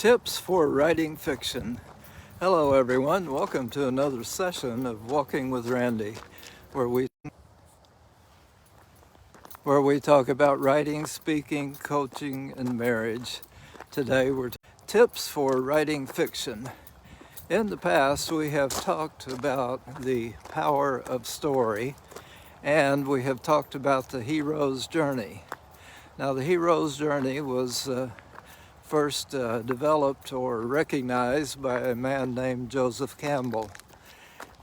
Tips for writing fiction. Hello everyone, welcome to another session of Walking with Randy, where we talk about writing, speaking, coaching, and marriage. Today we're tips for writing fiction. In the past we have talked about the power of story, and we have talked about the hero's journey. Now the hero's journey was first developed or recognized by a man named Joseph Campbell,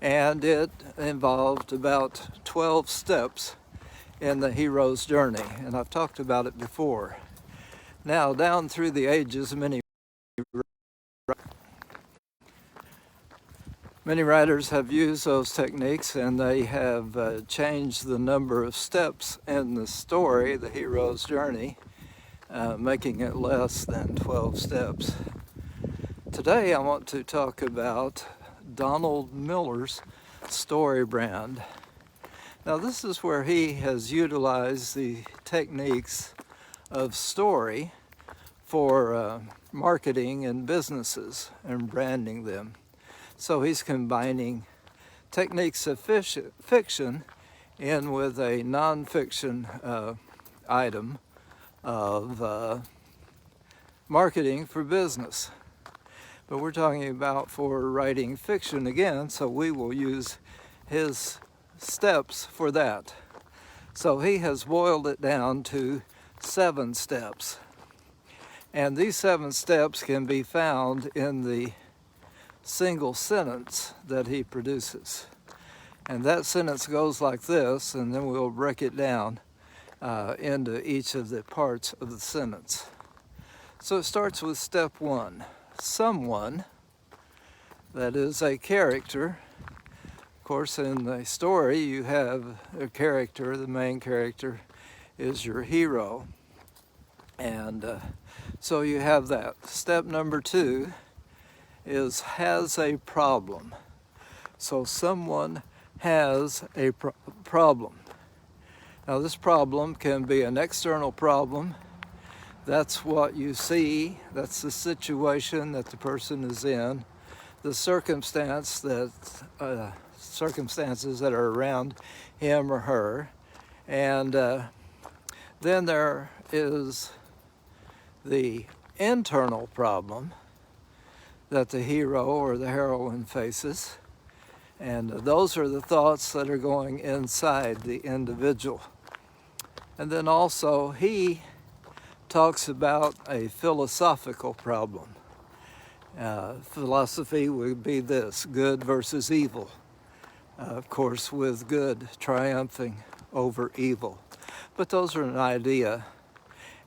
and it involved about 12 steps in the hero's journey, and I've talked about it before. Now down through the ages, many writers have used those techniques, and they have changed the number of steps in the story, the hero's journey, making it less than 12 steps. Today I want to talk about Donald Miller's story brand. Now this is where he has utilized the techniques of story for marketing and businesses and branding them. So he's combining techniques of fiction in with a non-fiction item of marketing for business. But we're talking about for writing fiction again, so we will use his steps for that. So he has boiled it down to 7 steps. And these 7 steps can be found in the single sentence that he produces. And that sentence goes like this, and then we'll break it down into each of the parts of the sentence. So it starts with step 1. Someone, that is a character. Of course, in the story you have a character. The main character is your hero. And so you have that. Step number 2 is has a problem. So someone has a problem. Now this problem can be an external problem. That's what you see. That's the situation that the person is in. The circumstances that are around him or her. And then there is the internal problem that the hero or the heroine faces. And those are the thoughts that are going inside the individual. And then also he talks about a philosophical problem. Philosophy would be this: good versus evil. Of course, with good triumphing over evil. But those are an idea.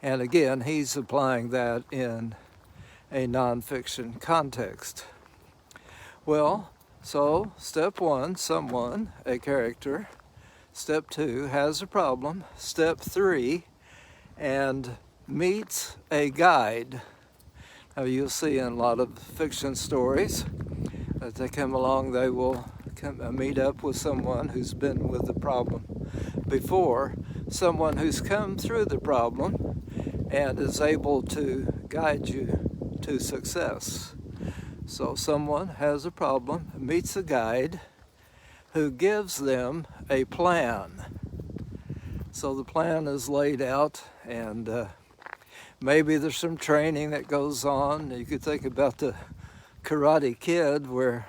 And again, he's applying that in a nonfiction context. Well, so step 1, someone, a character. Step 2, has a problem. Step 3, and meets a guide. Now you'll see in a lot of fiction stories that they come along, they will meet up with someone who's been with the problem before, someone who's come through the problem and is able to guide you to success. So someone has a problem, meets a guide who gives them a plan. So the plan is laid out, and maybe there's some training that goes on. You could think about the Karate Kid, where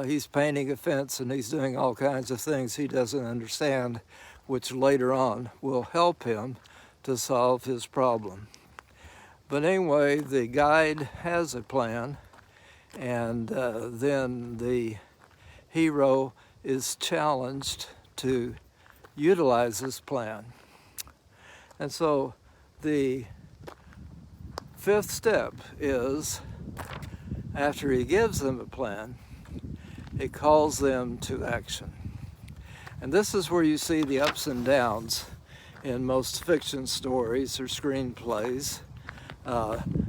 he's painting a fence and he's doing all kinds of things he doesn't understand, which later on will help him to solve his problem. But anyway, the guide has a plan, and then the hero is challenged to utilize this plan. And so the 5th step is, after he gives them a plan, he calls them to action. And this is where you see the ups and downs in most fiction stories or screenplays.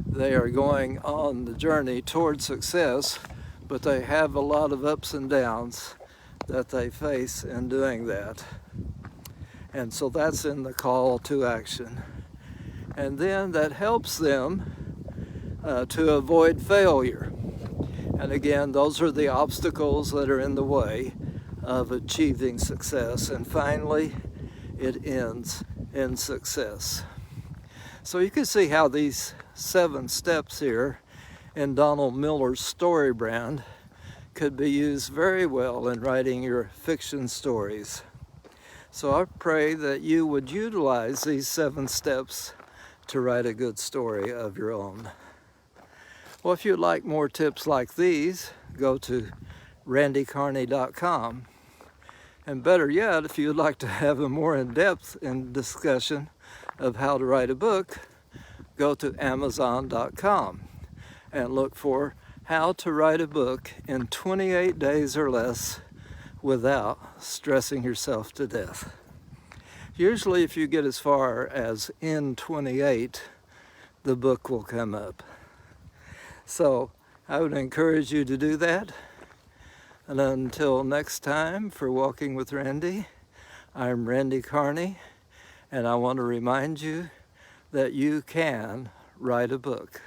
They are going on the journey toward success, but they have a lot of ups and downs that they face in doing that. And so that's in the call to action. And then that helps them to avoid failure. And again, those are the obstacles that are in the way of achieving success. And finally, it ends in success. So you can see how these 7 steps here in Donald Miller's story brand could be used very well in writing your fiction stories. So I pray that you would utilize these 7 steps to write a good story of your own. Well, if you'd like more tips like these, go to randycarney.com. And better yet, if you'd like to have a more in-depth discussion of how to write a book, go to amazon.com and look for How to Write a Book in 28 Days or Less Without Stressing Yourself to Death. Usually if you get as far as in 28, the book will come up. So I would encourage you to do that. And until next time, for Walking with Randy, I'm Randy Carney, and I want to remind you that you can write a book.